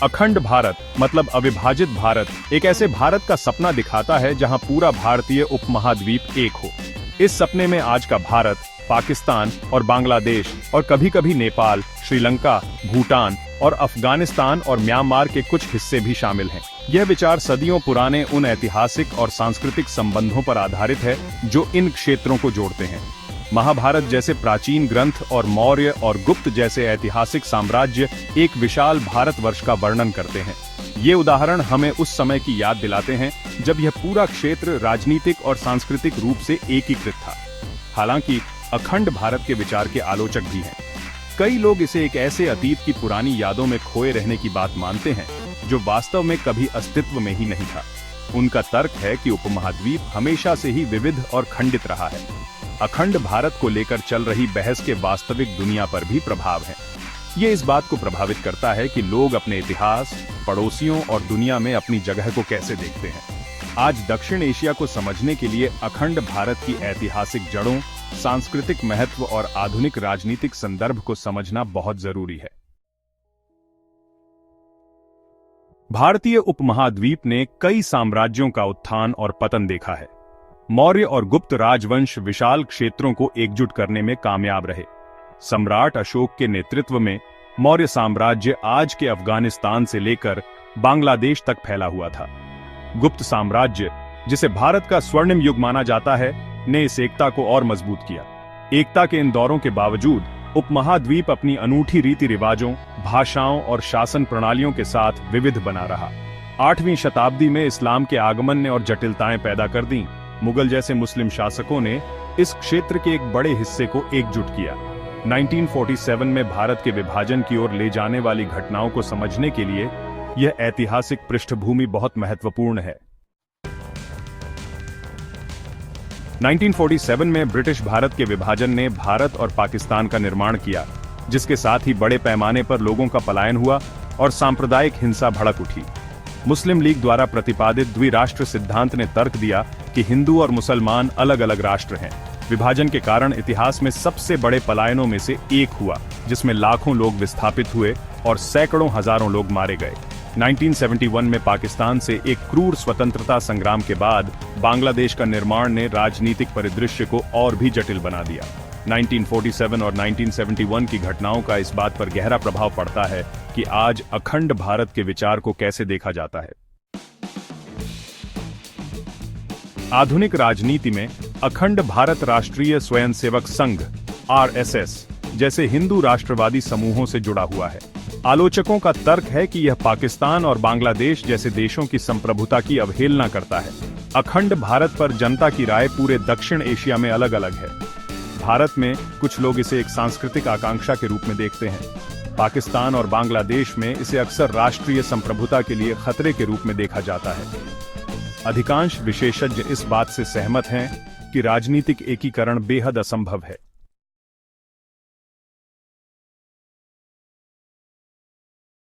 अखंड भारत मतलब अविभाजित भारत एक ऐसे भारत का सपना दिखाता है जहां पूरा भारतीय उपमहाद्वीप एक हो। इस सपने में आज का भारत, पाकिस्तान और बांग्लादेश और कभी-कभी नेपाल, श्रीलंका, भूटान और अफगानिस्तान और म्यांमार के कुछ हिस्से भी शामिल हैं। यह विचार सदियों पुराने उन ऐतिहासिक और सांस्कृतिक संबंधों पर आधारित है जो इन क्षेत्रों को जोड़ते हैं। महाभारत जैसे प्राचीन ग्रंथ और मौर्य और गुप्त जैसे ऐतिहासिक साम्राज्य एक विशाल भारतवर्ष का वर्णन करते हैं। ये उदाहरण हमें उस समय की याद दिलाते हैं जब यह पूरा क्षेत्र राजनीतिक और सांस्कृतिक रूप से एकीकृत था। हालांकि अखंड भारत के विचार के आलोचक भी हैं। कई लोग इसे एक ऐसे अतीत की पुरानी यादों में खोए रहने की बात मानते हैं जो वास्तव में कभी अस्तित्व में ही नहीं था। उनका तर्क है कि उपमहाद्वीप हमेशा से ही विविध और खंडित रहा है। अखंड भारत को लेकर चल रही बहस के वास्तविक दुनिया पर भी प्रभाव है। ये इस बात को प्रभावित करता है कि लोग अपने इतिहास, पड़ोसियों और दुनिया में अपनी जगह को कैसे देखते हैं। आज दक्षिण एशिया को समझने के लिए अखंड भारत की ऐतिहासिक जड़ों, सांस्कृतिक महत्व और आधुनिक राजनीतिक संदर्भ को समझना बहुत जरूरी है। भारतीय उपमहाद्वीप ने कई साम्राज्यों का उत्थान और पतन देखा है। मौर्य और गुप्त राजवंश विशाल क्षेत्रों को एकजुट करने में कामयाब रहे। सम्राट अशोक के नेतृत्व में मौर्य साम्राज्य आज के अफगानिस्तान से लेकर बांग्लादेश तक फैला हुआ था। गुप्त साम्राज्य, जिसे भारत का स्वर्णिम युग माना जाता है, ने इस एकता को और मजबूत किया। एकता के इन दौरों के बावजूद उपमहाद्वीप अपनी अनूठी रीति रिवाजों, भाषाओं और शासन प्रणालियों के साथ विविध बना रहा। 8वीं शताब्दी में इस्लाम के आगमन ने और जटिलताएं पैदा कर दी। मुगल जैसे मुस्लिम शासकों ने इस क्षेत्र के एक बड़े हिस्से को एकजुट किया। 1947 में भारत के विभाजन की ओर ले जाने वाली घटनाओं को समझने के लिए यह ऐतिहासिक पृष्ठभूमि बहुत महत्वपूर्ण है। 1947 में ब्रिटिश भारत के विभाजन ने भारत और पाकिस्तान का निर्माण किया, जिसके साथ ही बड़े पैमाने पर लोगों का पलायन हुआ और सांप्रदायिक हिंसा भड़क उठी। मुस्लिम लीग द्वारा प्रतिपादित द्विराष्ट्र सिद्धांत ने तर्क दिया कि हिंदू और मुसलमान अलग अलग राष्ट्र हैं। विभाजन के कारण इतिहास में सबसे बड़े पलायनों में से एक हुआ, जिसमें लाखों लोग विस्थापित हुए और सैकड़ों हजारों लोग मारे गए। 1971 में पाकिस्तान से एक क्रूर स्वतंत्रता संग्राम के बाद बांग्लादेश का निर्माण ने राजनीतिक परिदृश्य को और भी जटिल बना दिया। 1947 और 1971 की घटनाओं का इस बात पर गहरा प्रभाव पड़ता है कि आज अखंड भारत के विचार को कैसे देखा जाता है। आधुनिक राजनीति में अखंड भारत राष्ट्रीय स्वयंसेवक संघ (RSS) जैसे हिंदू राष्ट्रवादी समूहों से जुड़ा हुआ है। आलोचकों का तर्क है कि यह पाकिस्तान और बांग्लादेश जैसे देशों की संप्रभुता की अवहेलना करता है। अखंड भारत पर जनता की राय पूरे दक्षिण एशिया में अलग अलग है। भारत में कुछ लोग इसे एक सांस्कृतिक आकांक्षा के रूप में देखते हैं। पाकिस्तान और बांग्लादेश में इसे अक्सर राष्ट्रीय संप्रभुता के लिए खतरे के रूप में देखा जाता है। अधिकांश विशेषज्ञ इस बात से सहमत हैं कि राजनीतिक एकीकरण बेहद असंभव है।